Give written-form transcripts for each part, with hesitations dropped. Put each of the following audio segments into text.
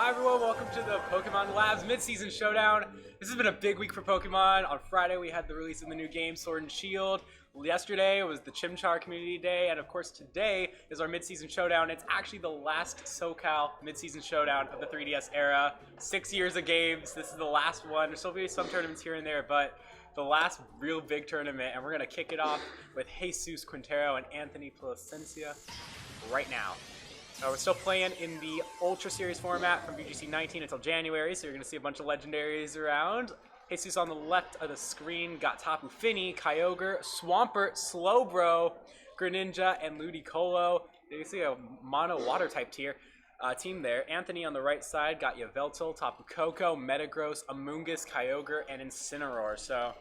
Hi everyone, welcome to the Pokemon Labs Midseason Showdown. This has been a big week for Pokemon. On Friday we had the release of the new game, Sword and Shield. Yesterday was the Chimchar Community Day, and of course today is our Midseason Showdown. It's actually the last SoCal Midseason Showdown of the 3DS era. 6 years of games, this is the last one. There's still be some tournaments here and there, but the last real big tournament, and we're going to kick it off with Jesus Quintero and Anthony Plasencia right now. We're still playing in the Ultra Series format from VGC 19 until January, so you're going to see a bunch of legendaries around. Jesus on the left of the screen got Tapu Fini, Kyogre, Swampert, Slowbro, Greninja, and Ludicolo. You see a mono water type team there. Anthony on the right side got Yveltal, Tapu Koko, Metagross, Amoonguss, Kyogre, and Incineroar. So,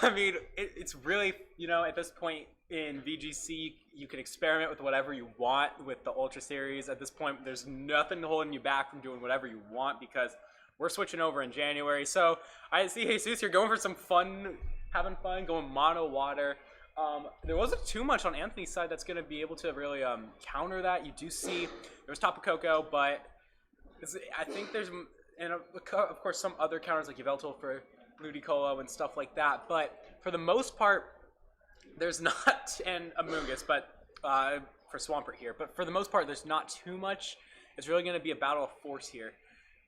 I mean, it's really, you know, at this point in VGC, you can experiment with whatever you want with the Ultra Series. At this point, there's nothing holding you back from doing whatever you want because we're switching over in January. So I see Jesus here going for some fun, having fun, going mono water. There wasn't too much on Anthony's side that's going to be able to really counter that. You do see there was Tapu Koko, but I think there's, and of course, some other counters like Yveltal for Ludicolo and stuff like that. But for the most part, there's not, and Amoonguss, but for Swampert here. But for the most part, there's not too much. It's really going to be a battle of force here.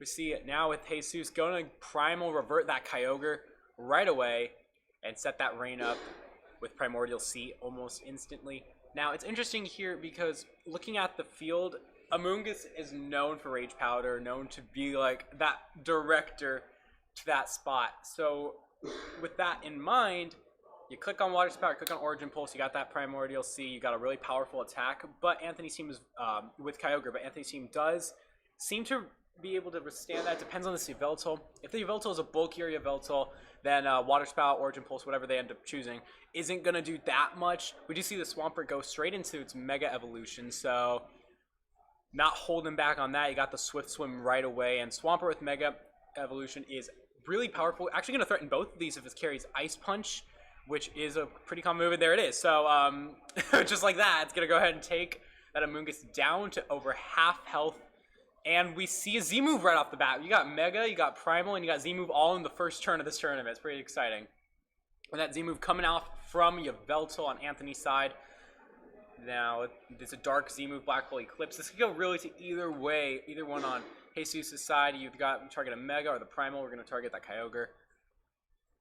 We see it now with Jesus going to Primal, revert that Kyogre right away, and set that Rain up with Primordial Sea almost instantly. Now, it's interesting here because looking at the field, Amoonguss is known for Rage Powder, known to be like that director to that spot. So with that in mind, you click on Water Spout, click on Origin Pulse, you got that Primordial Sea, you got a really powerful attack, but Anthony's team is, with Kyogre, but Anthony's team does seem to be able to withstand that. Depends on the Yveltal. If the Yveltal is a bulkier Yveltal, then Water Spout, Origin Pulse, whatever they end up choosing, isn't going to do that much. We do see the Swampert go straight into its Mega Evolution, so not holding back on that. You got the Swift Swim right away, and Swampert with Mega Evolution is really powerful. Actually going to threaten both of these if it carries Ice Punch, which is a pretty common move, and there it is. So, just like that, it's going to go ahead and take that Amoonguss down to over half health. And we see a Z-move right off the bat. You got Mega, you got Primal, and you got Z-move all in the first turn of this tournament. It's pretty exciting. And that Z-move coming off from Yveltal on Anthony's side. Now, there's a Dark Z-move, Black Hole Eclipse. This could go really to either way, either one on Jesus' side. You've got target a Mega or the Primal. We're going to target that Kyogre.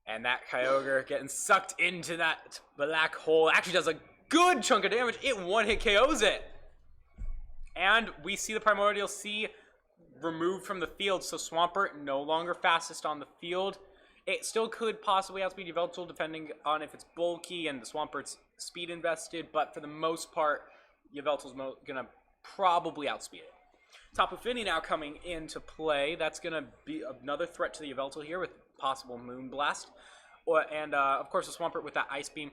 And that Kyogre getting sucked into that black hole actually does a good chunk of damage. It one-hit KOs it. And we see the Primordial Sea removed from the field, so Swampert no longer fastest on the field. It still could possibly outspeed Yveltal depending on if it's bulky and the Swampert's speed invested, but for the most part, Yveltal's going to probably outspeed it. Tapu Fini now coming into play. That's going to be another threat to the Yveltal here with possible Moonblast. And of course, the Swampert with that Ice Beam,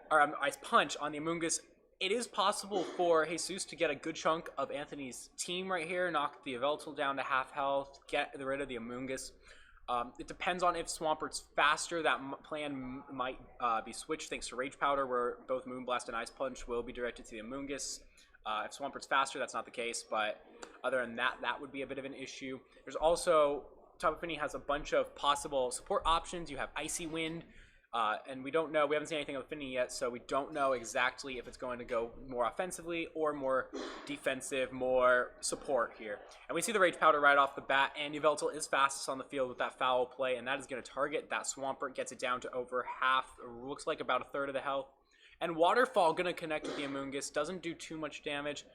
or Ice Punch on the Amoonguss. It is possible for Jesus to get a good chunk of Anthony's team right here, knock the Yveltal down to half health, get rid of the Amoonguss. It depends on if Swampert's faster. That plan might be switched thanks to Rage Powder, where both Moonblast and Ice Punch will be directed to the Amoonguss. If Swampert's faster, that's not the case, but other than that, that would be a bit of an issue. There's also, Tapu Fini has a bunch of possible support options. You have Icy Wind, and we don't know, we haven't seen anything of Fini yet, so we don't know exactly if it's going to go more offensively or more defensive, more support here. And we see the Rage Powder right off the bat, and Yveltal is fastest on the field with that foul play, and that is going to target that Swampert, gets it down to over half, looks like about a third of the health. And Waterfall going to connect with the Amoonguss, doesn't do too much damage,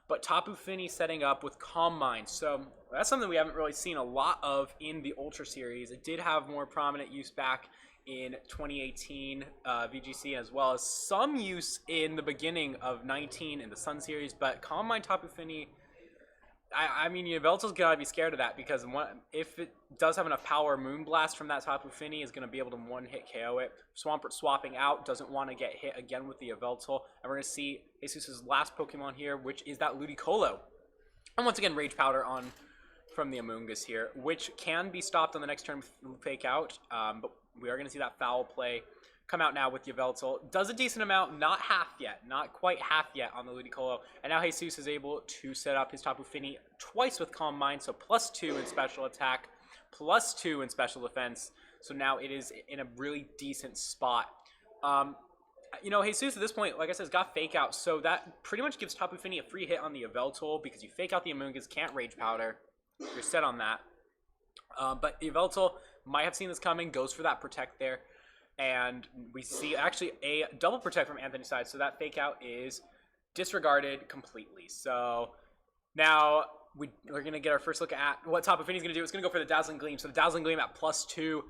but Tapu Fini setting up with Calm Mind. So that's something we haven't really seen a lot of in the Ultra Series. It did have more prominent use back in 2018 VGC, as well as some use in the beginning of 19 in the Sun Series, but Calm Mind Tapu Fini, I mean, Yveltal's got to be scared of that because if it does have enough power, Moonblast from that Tapu Fini is going to be able to one-hit KO it. Swampert swapping out, doesn't want to get hit again with the Yveltal, and we're going to see Jesus' last Pokemon here, which is that Ludicolo. And once again, Rage Powder on from the Amoonguss here, which can be stopped on the next turn with Fake Out, but we are going to see that foul play come out now with Yveltal. Does a decent amount, not half yet, not quite half yet on the Ludicolo. And now Jesus is able to set up his Tapu Fini twice with Calm Mind, so +2 in special attack, +2 in special defense. So now it is in a really decent spot. You know, Jesus at this point, like I said, has got Fake Out, so that pretty much gives Tapu Fini a free hit on the Yveltal because you Fake Out the Amoonguss, can't Rage Powder. You're set on that. But Yveltal might have seen this coming, goes for that Protect there. And we see actually a double Protect from Anthony's side, so that Fake Out is disregarded completely. So now we're going to get our first look at what Tapu Fini's going to do. It's going to go for the Dazzling Gleam. So the Dazzling Gleam at +2.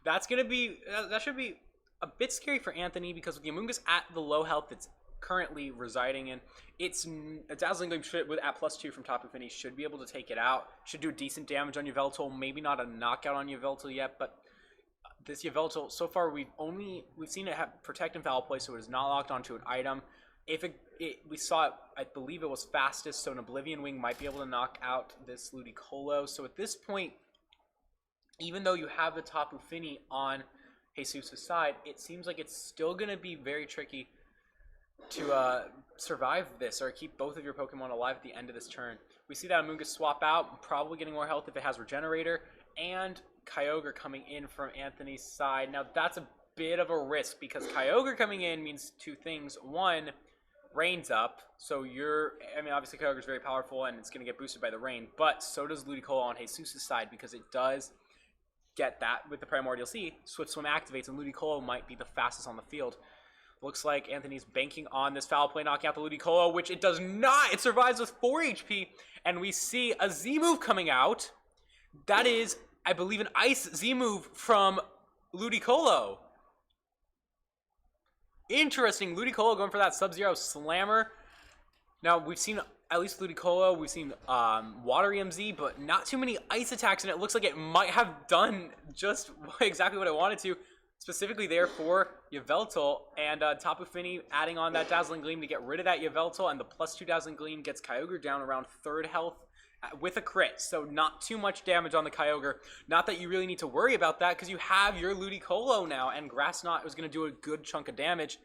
That's going to be, that should be a bit scary for Anthony because with the Amoonguss at the low health it's currently residing in, it's a Dazzling Gleam at +2 from Tapu Fini should be able to take it out. Should do decent damage on Yveltal. Maybe not a knockout on Yveltal yet, but this Yveltal, so far we've seen it have Protect and Foul Play, so it is not locked onto an item. If we saw it, I believe it was fastest, so an Oblivion Wing might be able to knock out this Ludicolo. So at this point, even though you have the Tapu Fini on Jesus' side, it seems like it's still going to be very tricky to survive this or keep both of your Pokemon alive at the end of this turn. We see that Amoonguss swap out, probably getting more health if it has Regenerator, and Kyogre coming in from Anthony's side. Now that's a bit of a risk because Kyogre coming in means two things. One, rain's up, so obviously Kyogre's very powerful and it's going to get boosted by the rain, but so does Ludicolo on Jesus' side because it does get that with the Primordial Sea. Swift Swim activates and Ludicolo might be the fastest on the field. Looks like Anthony's banking on this Foul Play knocking out the Ludicolo, which it does not. It survives with 4 HP, and we see a Z-move coming out. That is, I believe, an Ice Z-move from Ludicolo. Interesting. Ludicolo going for that Sub-Zero Slammer. Now, we've seen, at least Ludicolo, we've seen Water EMZ, but not too many Ice attacks, and it looks like it might have done just exactly what I wanted to, specifically there for Yveltal, and Tapu Fini adding on that Dazzling Gleam to get rid of that Yveltal, and the +2 Dazzling Gleam gets Kyogre down around 3rd health with a crit, so not too much damage on the Kyogre. Not that you really need to worry about that because you have your Ludicolo now, and Grass Knot is going to do a good chunk of damage.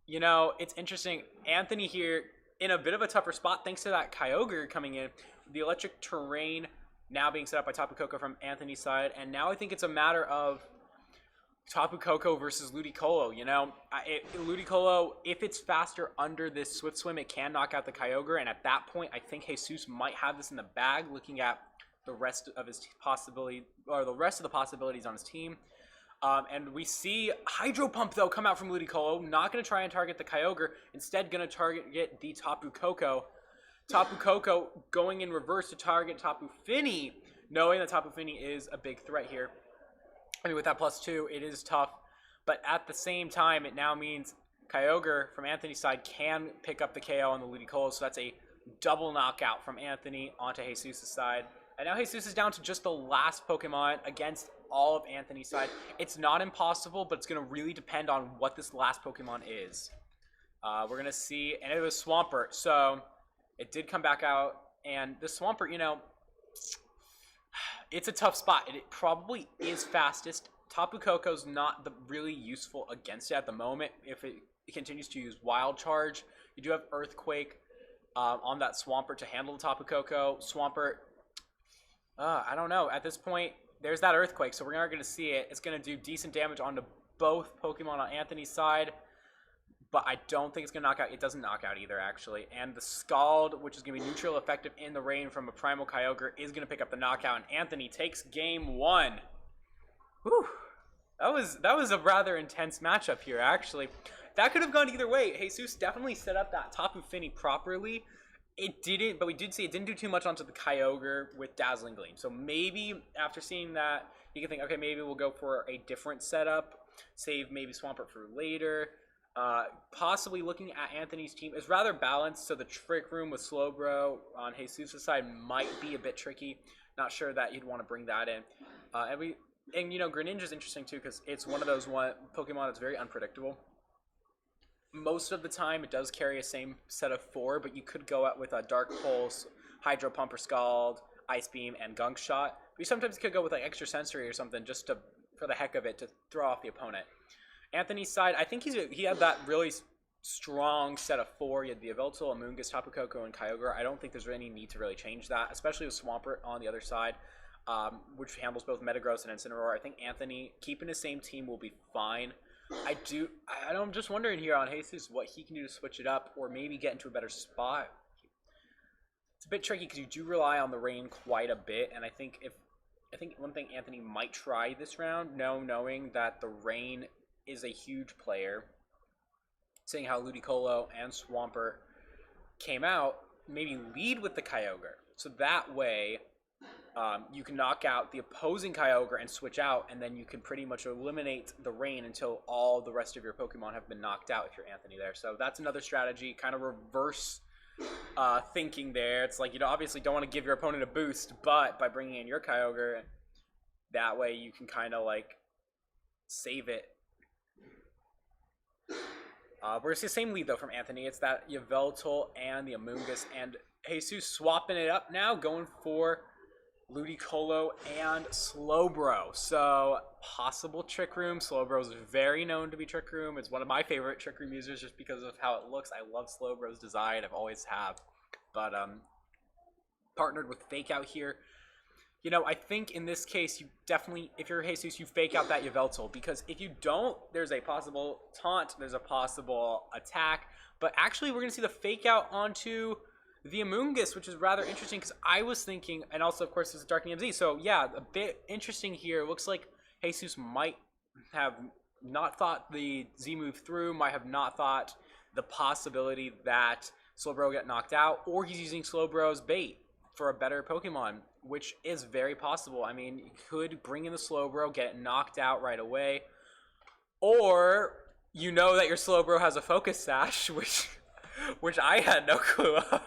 You know, it's interesting. Anthony here in a bit of a tougher spot thanks to that Kyogre coming in. The Electric Terrain now being set up by Tapu Koko from Anthony's side, and now I think it's a matter of Tapu Koko versus Ludicolo. You know, Ludicolo, if it's faster under this Swift Swim, it can knock out the Kyogre, and at that point, I think Jesus might have this in the bag. Looking at the rest of his possibility, or the rest of the possibilities on his team, and we see Hydro Pump though come out from Ludicolo. Not going to try and target the Kyogre, instead going to target the Tapu Koko. Tapu Koko going in reverse to target Tapu Fini, knowing that Tapu Fini is a big threat here. I mean, with that +2, it is tough. But at the same time, it now means Kyogre from Anthony's side can pick up the KO on the Ludicolo. So that's a double knockout from Anthony onto Jesus' side. And now Jesus is down to just the last Pokemon against all of Anthony's side. It's not impossible, but it's going to really depend on what this last Pokemon is. We're going to see, and it was Swampert. So it did come back out. And the Swampert, you know, it's a tough spot. It probably is fastest. Tapu Koko's not really useful against it at the moment. If it continues to use Wild Charge, you do have Earthquake on that Swampert to handle the Tapu Koko. Swampert, I don't know. At this point, there's that Earthquake, so we're not going to see it. It's going to do decent damage onto both Pokemon on Anthony's side, but I don't think it's going to knock out. It doesn't knock out either, actually. And the Scald, which is going to be neutral effective in the rain from a Primal Kyogre, is going to pick up the knockout, and Anthony takes game 1. Whew. That was a rather intense matchup here, actually. That could have gone either way. Jesus definitely set up that Tapu Fini properly. It didn't, but we did see it didn't do too much onto the Kyogre with Dazzling Gleam. So maybe after seeing that, you can think, okay, maybe we'll go for a different setup. Save maybe Swampert for later. Possibly looking at Anthony's team is rather balanced, so the Trick Room with Slowbro on Jesus' side might be a bit tricky. Not sure that you'd want to bring that in. And you know, Greninja's interesting too because it's one of those Pokemon that's very unpredictable. Most of the time, it does carry a same set of 4, but you could go out with a Dark Pulse, Hydro Pump or Scald, Ice Beam, and Gunk Shot. But you sometimes could go with like Extra Sensory or something just to for the heck of it to throw off the opponent. Anthony's side, I think he had that really strong set of 4. You had the Yveltal, Amoonguss, Tapu Koko, and Kyogre. I don't think there's any need to really change that, especially with Swampert on the other side, which handles both Metagross and Incineroar. I think Anthony keeping the same team will be fine. I'm just wondering here on Jesus what he can do to switch it up or maybe get into a better spot. It's a bit tricky because you do rely on the rain quite a bit, and I think one thing Anthony might try this round, knowing that the rain is a huge player, seeing how Ludicolo and Swampert came out, maybe lead with the Kyogre. So that way, you can knock out the opposing Kyogre and switch out, and then you can pretty much eliminate the rain until all the rest of your Pokemon have been knocked out if you're Anthony there. So that's another strategy, kind of reverse thinking there. It's like, obviously don't want to give your opponent a boost, but by bringing in your Kyogre, that way you can kind of like save it. We're going to see the same lead, though, from Anthony. It's that Yveltal and the Amoonguss. And Jesus swapping it up now, going for Ludicolo and Slowbro. So, possible Trick Room. Slowbro is very known to be Trick Room. It's one of my favorite Trick Room users just because of how it looks. I love Slowbro's design. I've always have. But, partnered with Fake Out here. I think in this case, you definitely, if you're Jesus, you fake out that Yveltal, because if you don't, there's a possible taunt, there's a possible attack, but actually we're going to see the fake out onto the Amoonguss, which is rather interesting, because I was thinking, and also, of course, there's a Darkening MZ, so yeah, a bit interesting here. It looks like Jesus might have not thought the Z move through, might have not thought the possibility that Slowbro get knocked out, or he's using Slowbro's bait for a better Pokemon, which is very possible. I mean, you could bring in the Slowbro, get it knocked out right away, or that your Slowbro has a Focus Sash, which I had no clue of.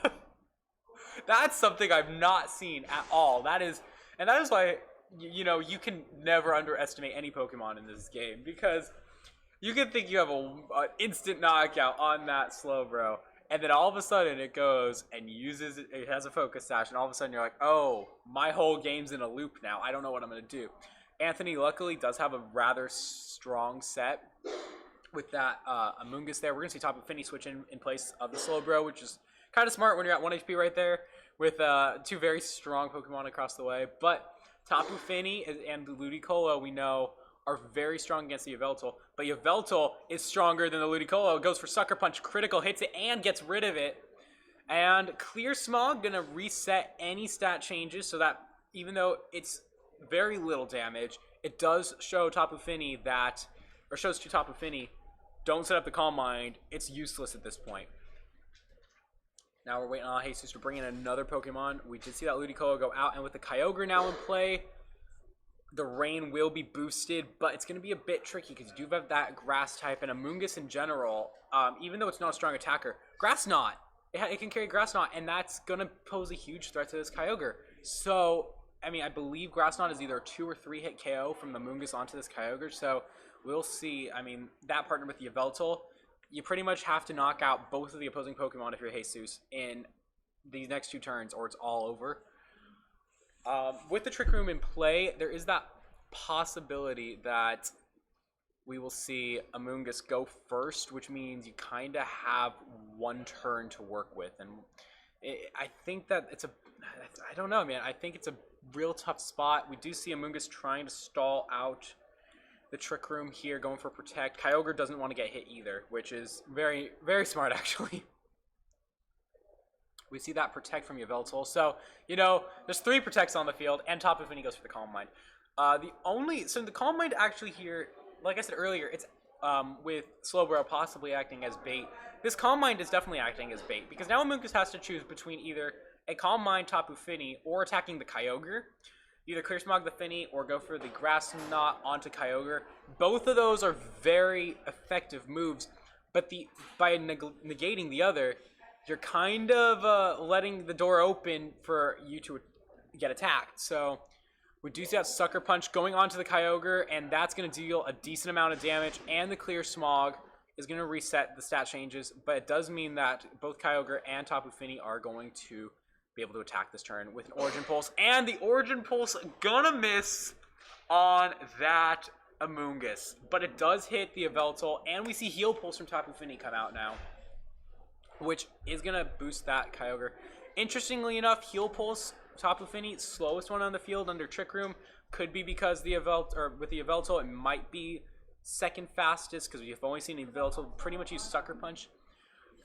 That's something I've not seen at all. That is why you can never underestimate any Pokemon in this game, because you can think you have an instant knockout on that Slowbro, and then all of a sudden it goes and it has a Focus Sash, and all of a sudden you're like, oh, my whole game's in a loop now. I don't know what I'm going to do. Anthony, luckily, does have a rather strong set with that Amoonguss there. We're going to see Tapu Fini switch in place of the Slowbro, which is kind of smart when you're at 1 HP right there with 2 very strong Pokemon across the way. But Tapu Fini and Ludicolo, we know, are very strong against the Yveltal, but Yveltal is stronger than the Ludicolo. It goes for Sucker Punch, critical, hits it, and gets rid of it. And Clear Smog gonna reset any stat changes, so that even though it's very little damage, it does show Tapu Fini shows to Tapu Fini, don't set up the Calm Mind. It's useless at this point. Now we're waiting on Jesus to bring in another Pokemon. We did see that Ludicolo go out, and with the Kyogre now in play, the rain will be boosted, but it's going to be a bit tricky because you do have that Grass type, and Amoonguss in general, even though it's not a strong attacker, Grass Knot, it can carry Grass Knot, and that's going to pose a huge threat to this Kyogre. So, I mean, I believe Grass Knot is either a 2 or 3 hit KO from the Amoonguss onto this Kyogre, so we'll see. I mean, that partnered with the Yveltal, you pretty much have to knock out both of the opposing Pokemon if you're Jesus in these next 2 turns, or it's all over. With the Trick Room in play, there is that possibility that we will see Amoonguss go first, which means you kind of have 1 turn to work with. And I think that I don't know, man. I think it's a real tough spot. We do see Amoonguss trying to stall out the Trick Room here, going for Protect. Kyogre doesn't want to get hit either, which is very, very smart, actually. We see that Protect from Yveltal. So, there's 3 Protects on the field, and Tapu Fini goes for the Calm Mind. So the Calm Mind actually here, like I said earlier, it's with Slowbro possibly acting as bait. This Calm Mind is definitely acting as bait, because now Amoonguss has to choose between either a Calm Mind Tapu Fini or attacking the Kyogre. Either Clear Smog the Fini or go for the Grass Knot onto Kyogre. Both of those are very effective moves, but by negating the other, you're kind of letting the door open for you to get attacked. So we do see that Sucker Punch going onto the Kyogre, and that's going to deal a decent amount of damage, and the Clear Smog is going to reset the stat changes, but it does mean that both Kyogre and Tapu Fini are going to be able to attack this turn with an Origin Pulse, and the Origin Pulse gonna miss on that Amoonguss, but it does hit the Yveltal, and we see Heal Pulse from Tapu Fini come out now, which is going to boost that Kyogre. Interestingly enough, Heal Pulse, Tapu Fini, slowest one on the field under Trick Room. Could be because with the Yveltal, it might be second fastest, because we've only seen Yveltal pretty much use Sucker Punch.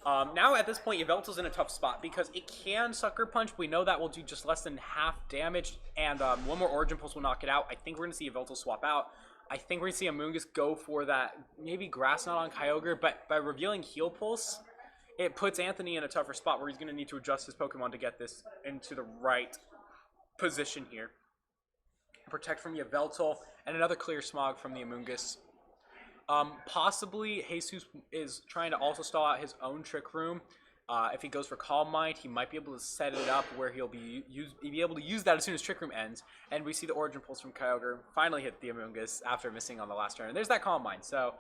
Now at this point, Yveltal's in a tough spot because it can Sucker Punch. We know that will do just less than half damage, and one more Origin Pulse will knock it out. I think we're going to see Yveltal swap out. I think we're going to see Amoonguss go for that, maybe Grass Knot on Kyogre, but by revealing Heal Pulse, it puts Anthony in a tougher spot where he's going to need to adjust his Pokemon to get this into the right position here. Protect from Yveltal, and another Clear Smog from the Amoonguss. Possibly Jesus is trying to also stall out his own Trick Room. If he goes for Calm Mind, he might be able to set it up where he'll be able to use that as soon as Trick Room ends. And we see the Origin Pulse from Kyogre finally hit the Amoonguss after missing on the last turn. And there's that Calm Mind. So,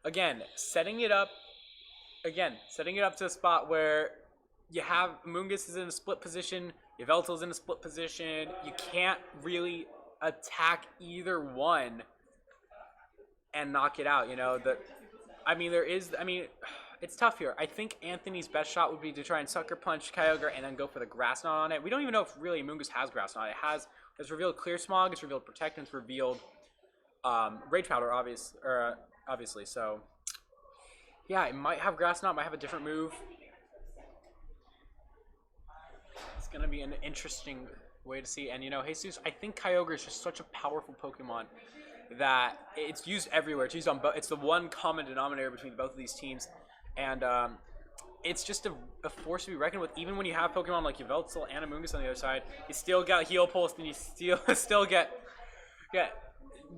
again, setting it up to a spot where you have Amoonguss is in a split position, Yveltal's in a split position. You can't really attack either one and knock it out, it's tough here. I think Anthony's best shot would be to try and Sucker Punch Kyogre and then go for the Grass Knot on it. We don't even know if really Amoonguss has Grass Knot. It's revealed Clear Smog, it's revealed Protect, and it's revealed Rage Powder, obviously. So, yeah, it might have Grass Knot, might have a different move. It's going to be an interesting way to see. And, Jesus, I think Kyogre is just such a powerful Pokemon that it's used everywhere. It's used on both. It's the one common denominator between both of these teams, and it's just a force to be reckoned with. Even when you have Pokemon like Yveltal and Amoonguss on the other side, you still got Heal Pulse, and you still get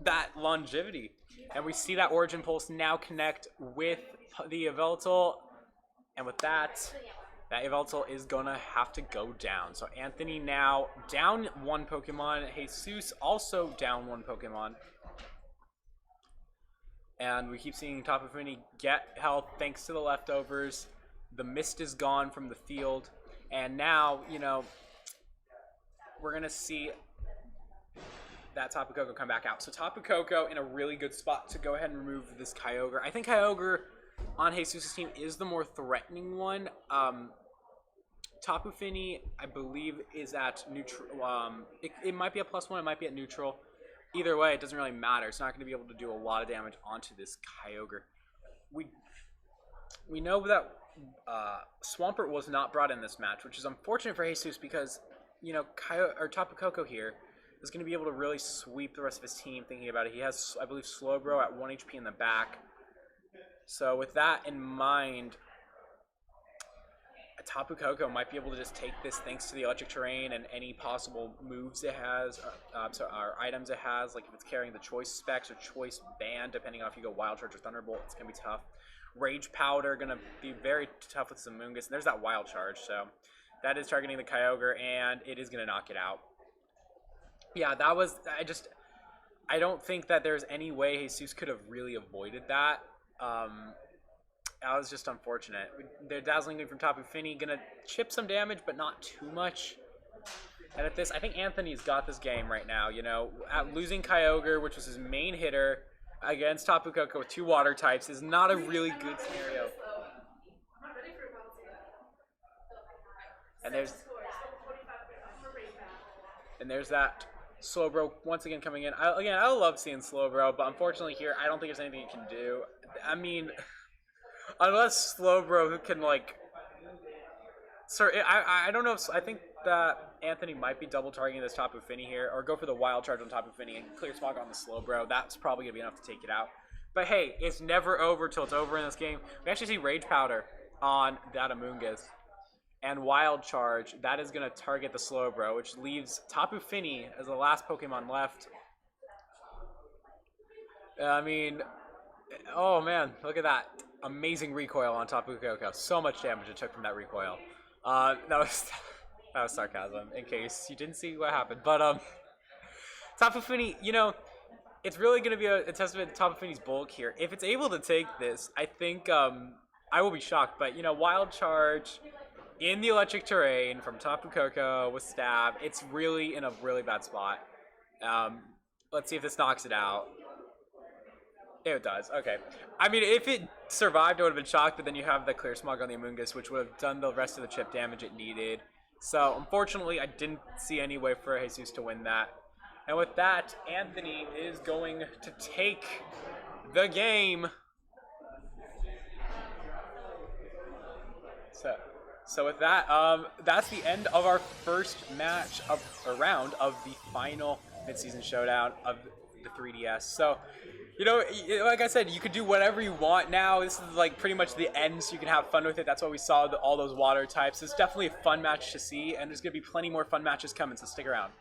that longevity. And we see that Origin Pulse now connect with the Yveltal, and with that Yveltal is gonna have to go down. So Anthony now down one Pokemon. Jesus also down one Pokemon. And we keep seeing Tapu Fini get health thanks to the leftovers. The mist is gone from the field. And now, we're going to see that Tapu Koko come back out. So Tapu Koko in a really good spot to go ahead and remove this Kyogre. I think Kyogre on Jesus' team is the more threatening one. Tapu Fini, I believe, is at neutral. It might be a +1, it might be at neutral. Either way, it doesn't really matter. It's not going to be able to do a lot of damage onto this Kyogre. We know that Swampert was not brought in this match, which is unfortunate for Jesus because, Tapu Koko here is going to be able to really sweep the rest of his team thinking about it. He has, I believe, Slowbro at 1 HP in the back. So with that in mind, Tapu Koko might be able to just take this thanks to the electric terrain and any possible moves it has, or items it has, like if it's carrying the choice specs or choice band, depending on if you go Wild Charge or Thunderbolt, it's going to be tough. Rage Powder, going to be very tough with some Amoonguss, and there's that Wild Charge, so that is targeting the Kyogre, and it is going to knock it out. Yeah, that was, I don't think that there's any way Jesus could have really avoided that. That was just unfortunate. They're Dazzling Gleam from Tapu Fini, gonna chip some damage, but not too much. And at this, I think Anthony's got this game right now, At losing Kyogre, which was his main hitter, against Tapu Koko with 2 water types is not a really good scenario. And there's that Slowbro once again coming in. I love seeing Slowbro, but unfortunately here, I don't think there's anything he can do. I mean, unless Slowbro can, I don't know if... I think that Anthony might be double targeting this Tapu Fini here, or go for the Wild Charge on Tapu Fini and Clear Smog on the Slowbro. That's probably going to be enough to take it out. But hey, it's never over till it's over in this game. We actually see Rage Powder on that Amoonguss. And Wild Charge, that is going to target the Slowbro, which leaves Tapu Fini as the last Pokemon left. I mean, oh man, look at that. Amazing recoil on Tapu Koko. So much damage it took from that recoil. That was sarcasm, in case you didn't see what happened. But Tapu Fini, it's really going to be a testament to Tapu Fini's bulk here. If it's able to take this, I think I will be shocked. But, Wild Charge in the electric terrain from Tapu Koko with Stab, it's really in a really bad spot. Let's see if this knocks it out. It does. Okay. I mean, if it survived, I would have been shocked. But then you have the clear smog on the Amoonguss, which would have done the rest of the chip damage it needed. So unfortunately, I didn't see any way for Jesus to win that. And with that, Anthony is going to take the game. So with that, that's the end of our first match of a round of the final Midseason Showdown of the 3DS. So, like I said, you could do whatever you want now. This is like pretty much the end, so you can have fun with it. That's why we saw all those water types. It's definitely a fun match to see, and there's going to be plenty more fun matches coming, so stick around.